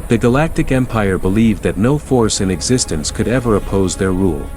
The Galactic Empire believed that no force in existence could ever oppose their rule.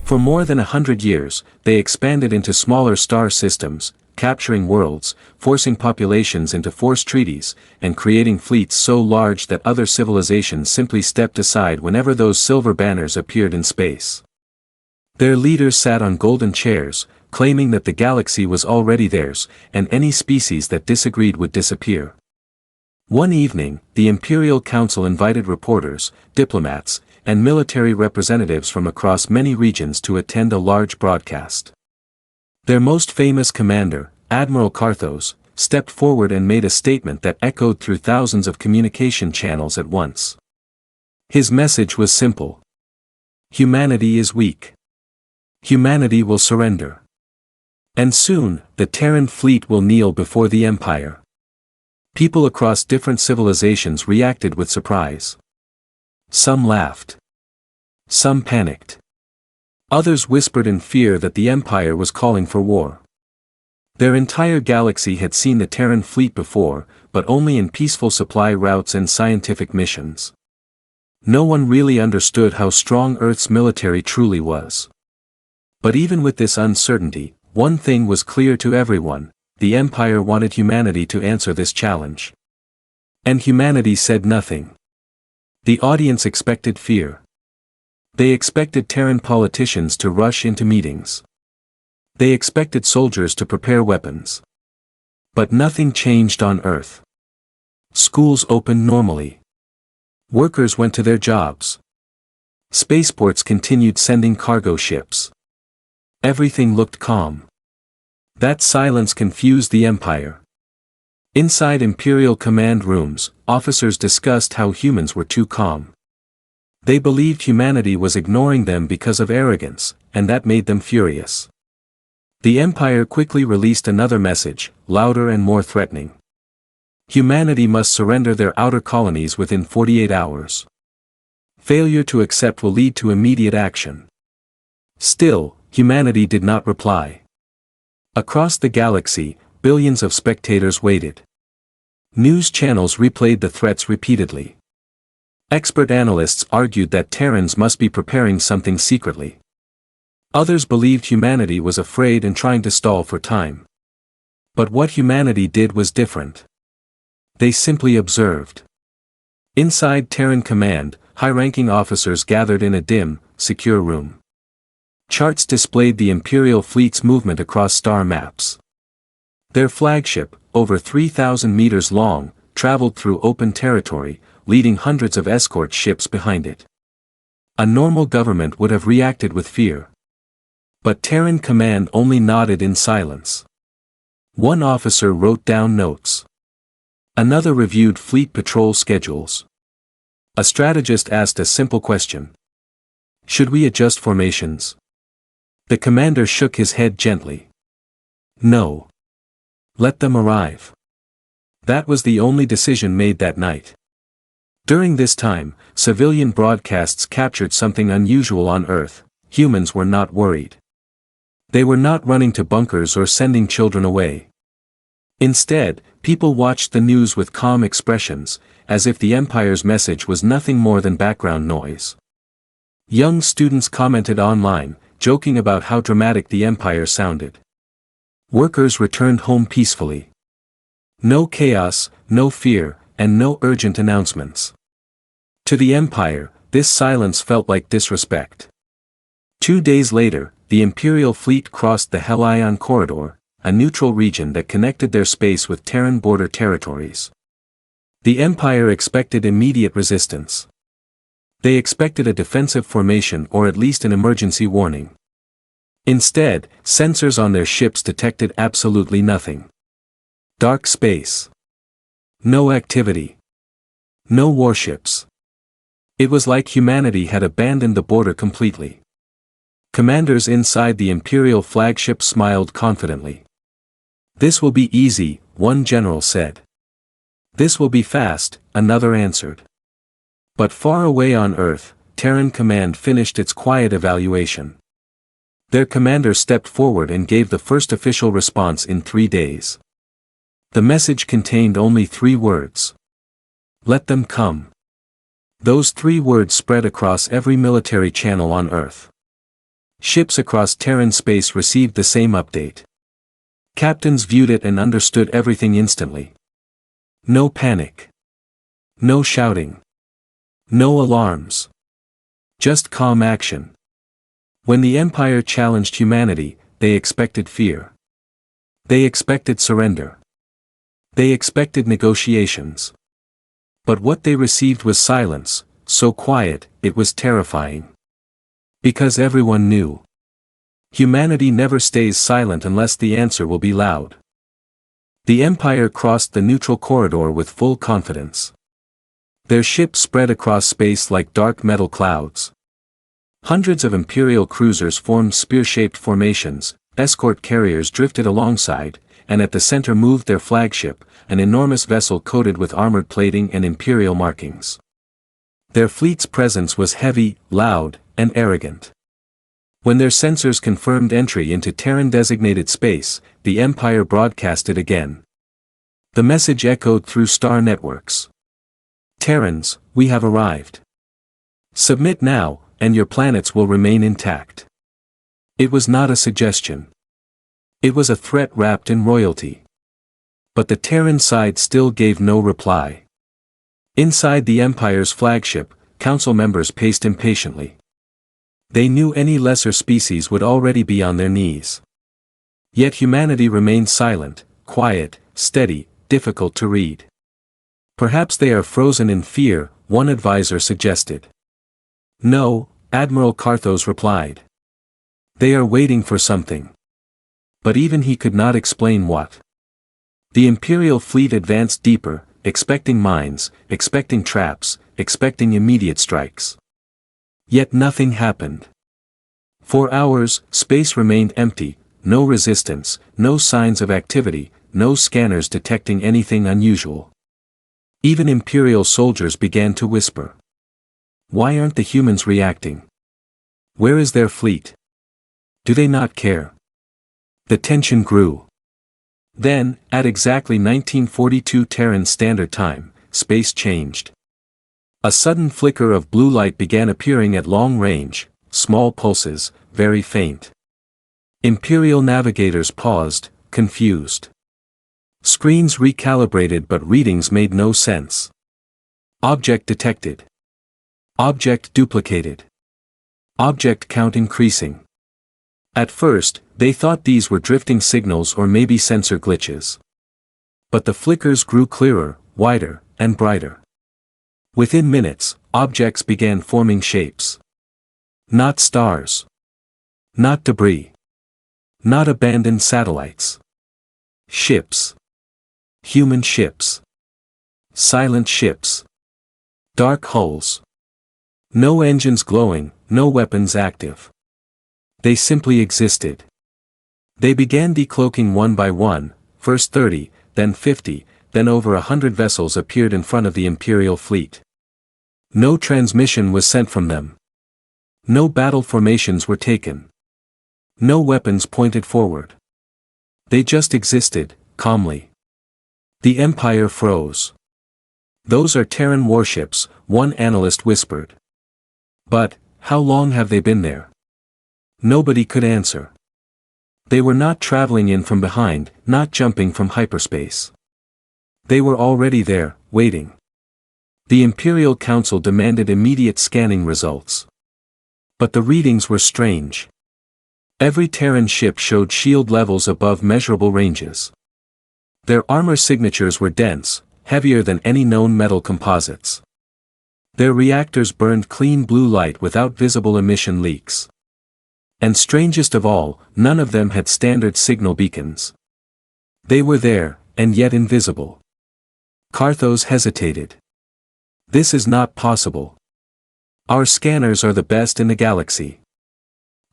For more than 100 years, they expanded into smaller star systems, capturing worlds, forcing populations into force treaties, and creating fleets so large that other civilizations simply stepped aside whenever those silver banners appeared in space. Their leaders sat on golden chairs, claiming that the galaxy was already theirs, and any species that disagreed would disappear. One evening, the Imperial Council invited reporters, diplomats, and military representatives from across many regions to attend a large broadcast. Their most famous commander, Admiral Karthos, stepped forward and made a statement that echoed through thousands of communication channels at once. His message was simple. Humanity is weak. Humanity will surrender. And soon, the Terran Fleet will kneel before the Empire. People across different civilizations reacted with surprise. Some laughed. Some panicked. Others whispered in fear that the Empire was calling for war. Their entire galaxy had seen the Terran Fleet before, but only in peaceful supply routes and scientific missions. No one really understood how strong Earth's military truly was. But even with this uncertainty, one thing was clear to everyone: the Empire wanted humanity to answer this challenge. And humanity said nothing. The audience expected fear. They expected Terran politicians to rush into meetings. They expected soldiers to prepare weapons. But nothing changed on Earth. Schools opened normally. Workers went to their jobs. Spaceports continued sending cargo ships. Everything looked calm. That silence confused the Empire. Inside Imperial command rooms, officers discussed how humans were too calm. They believed humanity was ignoring them because of arrogance, and that made them furious. The Empire quickly released another message, louder and more threatening. Humanity must surrender their outer colonies within 48 hours. Failure to accept will lead to immediate action. Still, humanity did not reply. Across the galaxy, billions of spectators waited. News channels replayed the threats repeatedly. Expert analysts argued that Terrans must be preparing something secretly. Others believed humanity was afraid and trying to stall for time. But what humanity did was different. They simply observed. Inside Terran Command, high-ranking officers gathered in a dim, secure room. Charts displayed the Imperial fleet's movement across star maps. Their flagship, over 3,000 meters long, traveled through open territory, leading hundreds of escort ships behind it. A normal government would have reacted with fear. But Terran Command only nodded in silence. One officer wrote down notes. Another reviewed fleet patrol schedules. A strategist asked a simple question. Should we adjust formations? The commander shook his head gently. No. Let them arrive. That was the only decision made that night. During this time, civilian broadcasts captured something unusual on Earth. Humans were not worried. They were not running to bunkers or sending children away. Instead, people watched the news with calm expressions, as if the Empire's message was nothing more than background noise. Young students commented online, joking about how dramatic the Empire sounded. Workers returned home peacefully. No chaos, no fear, and no urgent announcements. To the Empire, this silence felt like disrespect. 2 days later, the Imperial fleet crossed the Helion Corridor, a neutral region that connected their space with Terran border territories. The Empire expected immediate resistance. They expected a defensive formation or at least an emergency warning. Instead, sensors on their ships detected absolutely nothing. Dark space. No activity. No warships. It was like humanity had abandoned the border completely. Commanders inside the Imperial flagship smiled confidently. This will be easy, one general said. This will be fast, another answered. But far away on Earth, Terran Command finished its quiet evaluation. Their commander stepped forward and gave the first official response in 3 days. The message contained only 3 words. Let them come. Those 3 words spread across every military channel on Earth. Ships across Terran space received the same update. Captains viewed it and understood everything instantly. No panic. No shouting. No alarms. Just calm action. When the Empire challenged humanity, they expected fear. They expected surrender. They expected negotiations. But what they received was silence, so quiet, it was terrifying. Because everyone knew. Humanity never stays silent unless the answer will be loud. The Empire crossed the neutral corridor with full confidence. Their ships spread across space like dark metal clouds. Hundreds of Imperial cruisers formed spear-shaped formations, escort carriers drifted alongside, and at the center moved their flagship, an enormous vessel coated with armored plating and Imperial markings. Their fleet's presence was heavy, loud, and arrogant. When their sensors confirmed entry into Terran-designated space, the Empire broadcasted again. The message echoed through star networks. Terrans, we have arrived. Submit now, and your planets will remain intact. It was not a suggestion. It was a threat wrapped in royalty. But the Terran side still gave no reply. Inside the Empire's flagship, council members paced impatiently. They knew any lesser species would already be on their knees. Yet humanity remained silent, quiet, steady, difficult to read. Perhaps they are frozen in fear, one advisor suggested. No, Admiral Carthos replied. They are waiting for something. But even he could not explain what. The Imperial fleet advanced deeper, expecting mines, expecting traps, expecting immediate strikes. Yet nothing happened. For hours, space remained empty, no resistance, no signs of activity, no scanners detecting anything unusual. Even Imperial soldiers began to whisper. Why aren't the humans reacting? Where is their fleet? Do they not care? The tension grew. Then, at exactly 1942 Terran Standard Time, space changed. A sudden flicker of blue light began appearing at long range, small pulses, very faint. Imperial navigators paused, confused. Screens recalibrated but readings made no sense. Object detected. Object duplicated. Object count increasing. At first, they thought these were drifting signals or maybe sensor glitches. But the flickers grew clearer, wider, and brighter. Within minutes, objects began forming shapes. Not stars. Not debris. Not abandoned satellites. Ships. Human ships. Silent ships. Dark hulls. No engines glowing, no weapons active. They simply existed. They began decloaking one by one, first 30, then 50, then over 100 vessels appeared in front of the Imperial fleet. No transmission was sent from them. No battle formations were taken. No weapons pointed forward. They just existed, calmly. The Empire froze. Those are Terran warships, one analyst whispered. But, how long have they been there? Nobody could answer. They were not traveling in from behind, not jumping from hyperspace. They were already there, waiting. The Imperial Council demanded immediate scanning results. But the readings were strange. Every Terran ship showed shield levels above measurable ranges. Their armor signatures were dense, heavier than any known metal composites. Their reactors burned clean blue light without visible emission leaks. And strangest of all, none of them had standard signal beacons. They were there, and yet invisible. Carthos hesitated. This is not possible. Our scanners are the best in the galaxy.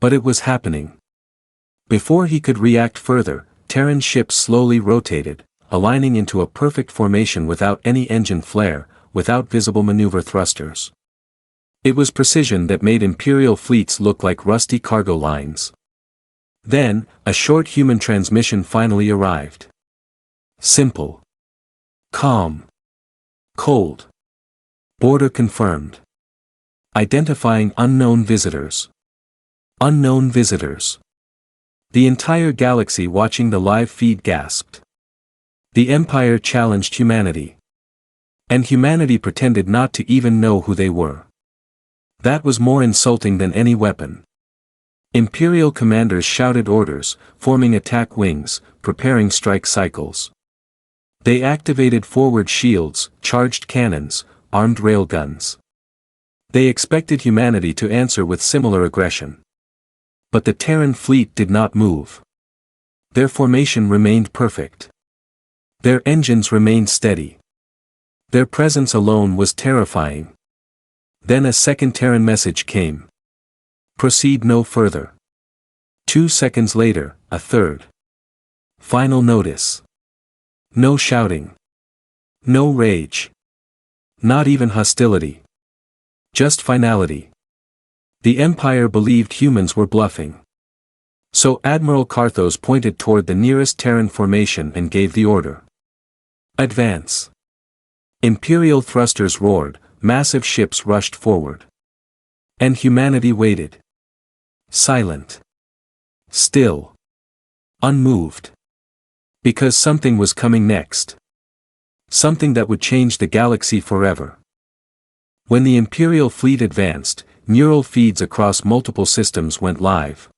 But it was happening. Before he could react further, Terran ships slowly rotated, aligning into a perfect formation without any engine flare, without visible maneuver thrusters. It was precision that made Imperial fleets look like rusty cargo lines. Then, a short human transmission finally arrived. Simple. Calm. Cold. Border confirmed. Identifying unknown visitors. Unknown visitors. The entire galaxy watching the live feed gasped. The Empire challenged humanity. And humanity pretended not to even know who they were. That was more insulting than any weapon. Imperial commanders shouted orders, forming attack wings, preparing strike cycles. They activated forward shields, charged cannons, armed railguns. They expected humanity to answer with similar aggression. But the Terran fleet did not move. Their formation remained perfect. Their engines remained steady. Their presence alone was terrifying. Then a second Terran message came. Proceed no further. 2 seconds later, a third. Final notice. No shouting. No rage. Not even hostility. Just finality. The Empire believed humans were bluffing. So Admiral Karthos pointed toward the nearest Terran formation and gave the order. Advance. Imperial thrusters roared, massive ships rushed forward. And humanity waited. Silent. Still. Unmoved. Because something was coming next. Something that would change the galaxy forever. When the Imperial fleet advanced, neural feeds across multiple systems went live.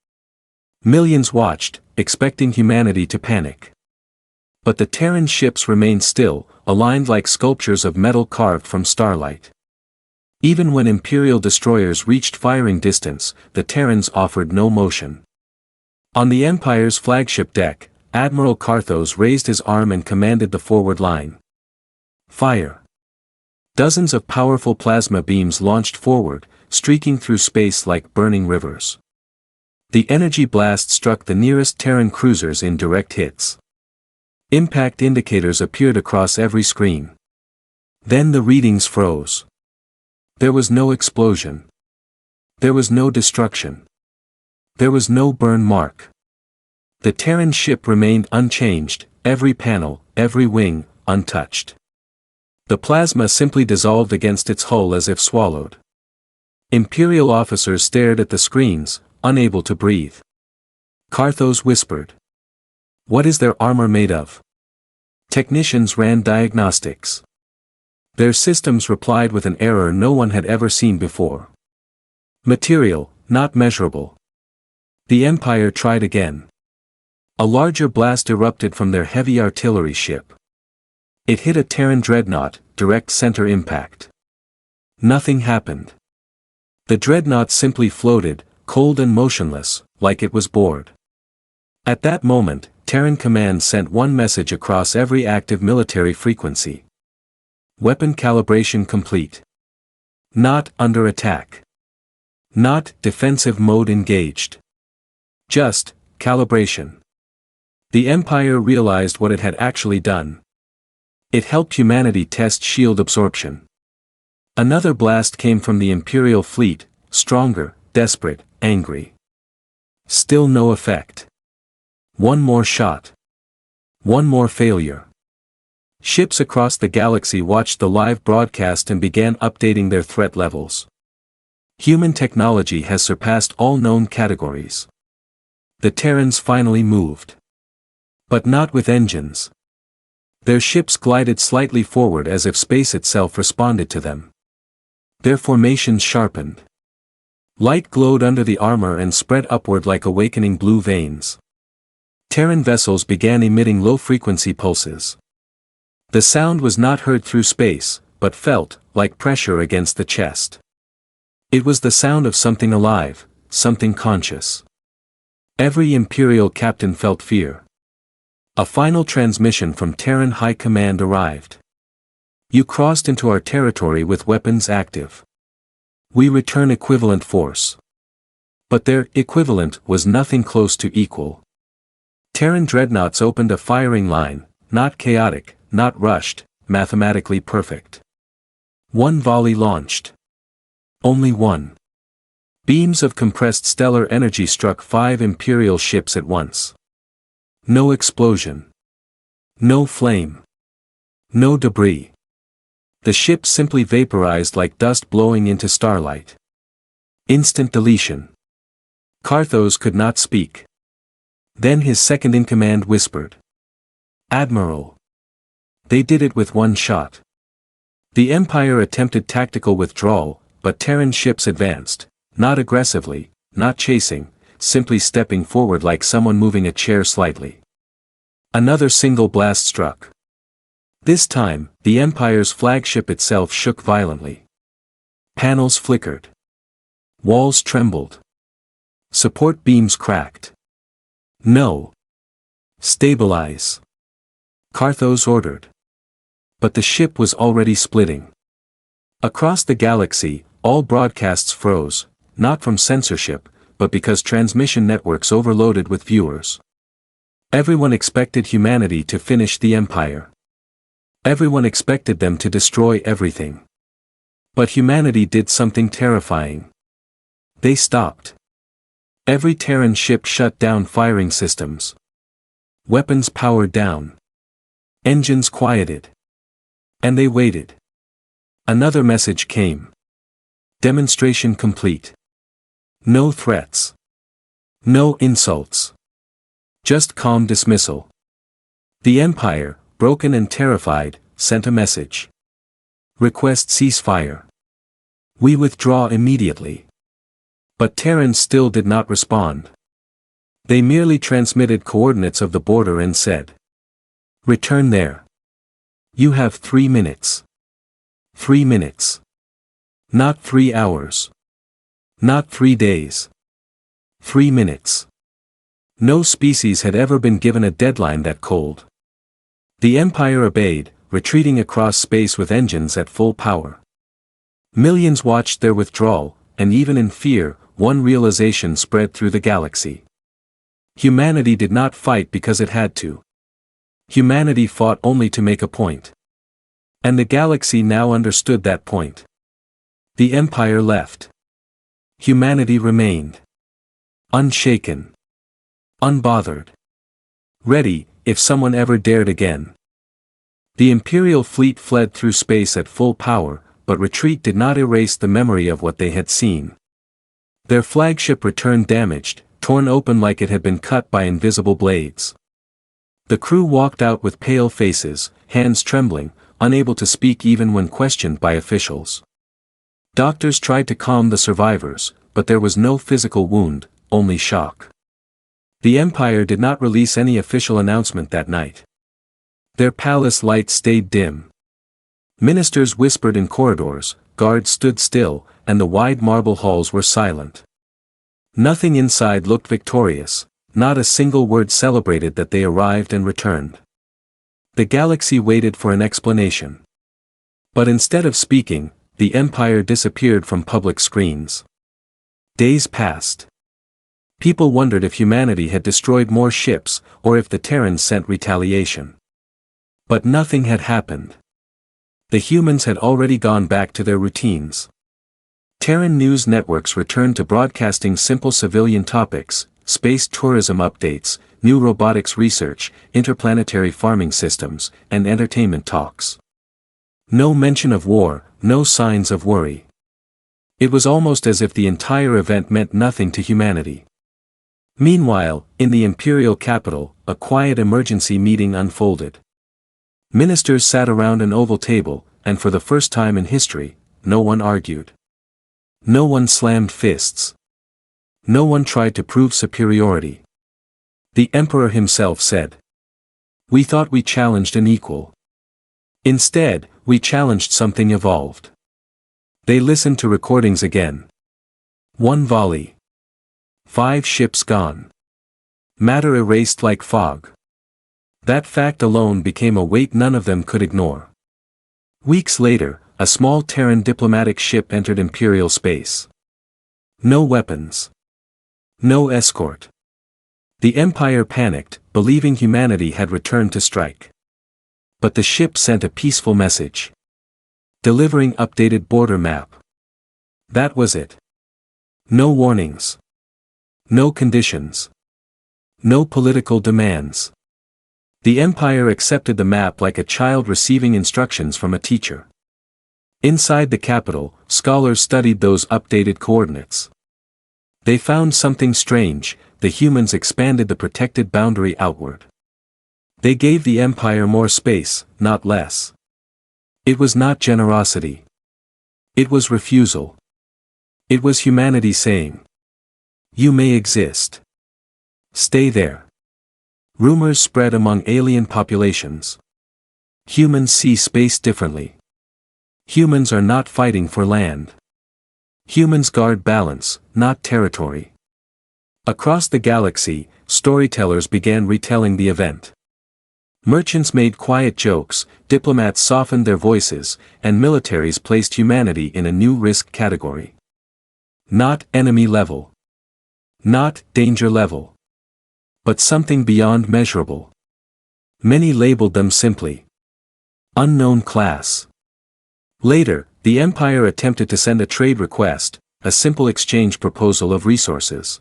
Millions watched, expecting humanity to panic. But the Terran ships remained still, aligned like sculptures of metal carved from starlight. Even when Imperial destroyers reached firing distance, the Terrans offered no motion. On the Empire's flagship deck, Admiral Karthos raised his arm and commanded the forward line. Fire. Dozens of powerful plasma beams launched forward, streaking through space like burning rivers. The energy blast struck the nearest Terran cruisers in direct hits. Impact indicators appeared across every screen. Then the readings froze. There was no explosion. There was no destruction. There was no burn mark. The Terran ship remained unchanged, every panel, every wing, untouched. The plasma simply dissolved against its hull as if swallowed. Imperial officers stared at the screens, unable to breathe. Karthos whispered. What is their armor made of? Technicians ran diagnostics. Their systems replied with an error no one had ever seen before. Material, not measurable. The Empire tried again. A larger blast erupted from their heavy artillery ship. It hit a Terran dreadnought, direct center impact. Nothing happened. The dreadnought simply floated, cold and motionless, like it was bored. At that moment, Terran Command sent one message across every active military frequency. Weapon calibration complete. Not under attack. Not defensive mode engaged. Just calibration. The Empire realized what it had actually done. It helped humanity test shield absorption. Another blast came from the Imperial fleet, stronger, desperate, angry. Still no effect. One more shot. One more failure. Ships across the galaxy watched the live broadcast and began updating their threat levels. Human technology has surpassed all known categories. The Terrans finally moved. But not with engines. Their ships glided slightly forward as if space itself responded to them. Their formations sharpened. Light glowed under the armor and spread upward like awakening blue veins. Terran vessels began emitting low-frequency pulses. The sound was not heard through space, but felt like pressure against the chest. It was the sound of something alive, something conscious. Every Imperial captain felt fear. A final transmission from Terran High Command arrived. You crossed into our territory with weapons active. We return equivalent force. But their equivalent was nothing close to equal. Terran dreadnoughts opened a firing line, not chaotic, not rushed, mathematically perfect. One volley launched. Only one. Beams of compressed stellar energy struck 5 Imperial ships at once. No explosion. No flame. No debris. The ship simply vaporized like dust blowing into starlight. Instant deletion. Carthos could not speak. Then his second-in-command whispered. "Admiral." They did it with one shot. The Empire attempted tactical withdrawal, but Terran ships advanced, not aggressively, not chasing, simply stepping forward like someone moving a chair slightly. Another single blast struck. This time, the Empire's flagship itself shook violently. Panels flickered. Walls trembled. Support beams cracked. "No. Stabilize," Carthos ordered. But the ship was already splitting. Across the galaxy, all broadcasts froze, not from censorship, but because transmission networks overloaded with viewers. Everyone expected humanity to finish the Empire. Everyone expected them to destroy everything. But humanity did something terrifying. They stopped. Every Terran ship shut down firing systems. Weapons powered down. Engines quieted. And they waited. Another message came. Demonstration complete. No threats. No insults. Just calm dismissal. The Empire, broken and terrified, sent a message. Request ceasefire. We withdraw immediately. But Terrans still did not respond. They merely transmitted coordinates of the border and said, "Return there. You have 3 minutes. 3 minutes. Not 3 hours. Not 3 days. 3 minutes." No species had ever been given a deadline that cold. The Empire obeyed, retreating across space with engines at full power. Millions watched their withdrawal, and even in fear, one realization spread through the galaxy. Humanity did not fight because it had to. Humanity fought only to make a point. And the galaxy now understood that point. The Empire left. Humanity remained. Unshaken. Unbothered. Ready, if someone ever dared again. The Imperial fleet fled through space at full power, but retreat did not erase the memory of what they had seen. Their flagship returned damaged, torn open like it had been cut by invisible blades. The crew walked out with pale faces, hands trembling, unable to speak even when questioned by officials. Doctors tried to calm the survivors, but there was no physical wound, only shock. The Empire did not release any official announcement that night. Their palace lights stayed dim. Ministers whispered in corridors, guards stood still, and the wide marble halls were silent. Nothing inside looked victorious, not a single word celebrated that they arrived and returned. The galaxy waited for an explanation. But instead of speaking, the Empire disappeared from public screens. Days passed. People wondered if humanity had destroyed more ships, or if the Terrans sent retaliation. But nothing had happened. The humans had already gone back to their routines. Terran news networks returned to broadcasting simple civilian topics, space tourism updates, new robotics research, interplanetary farming systems, and entertainment talks. No mention of war, no signs of worry. It was almost as if the entire event meant nothing to humanity. Meanwhile, in the Imperial capital, a quiet emergency meeting unfolded. Ministers sat around an oval table, and for the first time in history, no one argued. No one slammed fists. No one tried to prove superiority. The Emperor himself said, "We thought we challenged an equal. Instead, we challenged something evolved." They listened to recordings again. One volley. 5 ships gone. Matter erased like fog. That fact alone became a weight none of them could ignore. Weeks later, a small Terran diplomatic ship entered Imperial space. No weapons. No escort. The Empire panicked, believing humanity had returned to strike. But the ship sent a peaceful message. Delivering updated border map. That was it. No warnings. No conditions. No political demands. The Empire accepted the map like a child receiving instructions from a teacher. Inside the capital, scholars studied those updated coordinates. They found something strange: the humans expanded the protected boundary outward. They gave the Empire more space, not less. It was not generosity. It was refusal. It was humanity saying, "You may exist. Stay there." Rumors spread among alien populations. Humans see space differently. Humans are not fighting for land. Humans guard balance, not territory. Across the galaxy, storytellers began retelling the event. Merchants made quiet jokes, diplomats softened their voices, and militaries placed humanity in a new risk category. Not enemy level. Not danger level. But something beyond measurable. Many labeled them simply unknown class. Later, the Empire attempted to send a trade request, a simple exchange proposal of resources.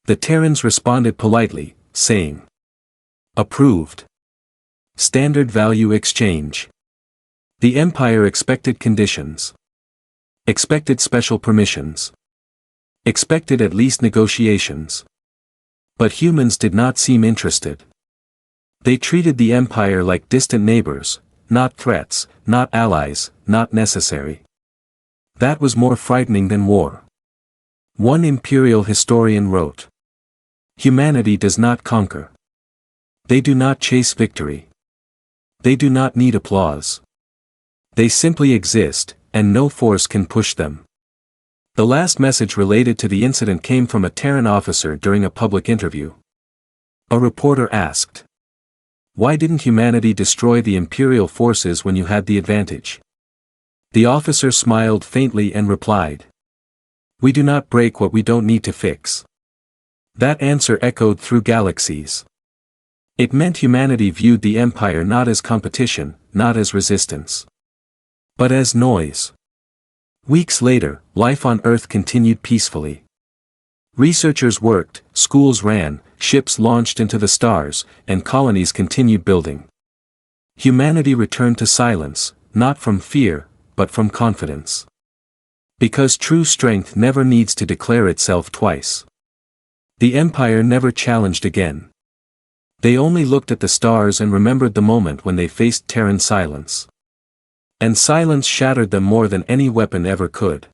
The Terrans responded politely, saying, "Approved. Standard value exchange." The Empire expected conditions. Expected special permissions. Expected at least negotiations. But humans did not seem interested. They treated the Empire like distant neighbors, not threats, not allies, not necessary. That was more frightening than war. One Imperial historian wrote, "Humanity does not conquer. They do not chase victory. They do not need applause. They simply exist, and no force can push them." The last message related to the incident came from a Terran officer during a public interview. A reporter asked, "Why didn't humanity destroy the Imperial forces when you had the advantage?" The officer smiled faintly and replied, "We do not break what we don't need to fix." That answer echoed through galaxies. It meant humanity viewed the Empire not as competition, not as resistance, but as noise. Weeks later, life on Earth continued peacefully. Researchers worked, schools ran, ships launched into the stars, and colonies continued building. Humanity returned to silence, not from fear, but from confidence. Because true strength never needs to declare itself twice. The Empire never challenged again. They only looked at the stars and remembered the moment when they faced Terran silence. And silence shattered them more than any weapon ever could.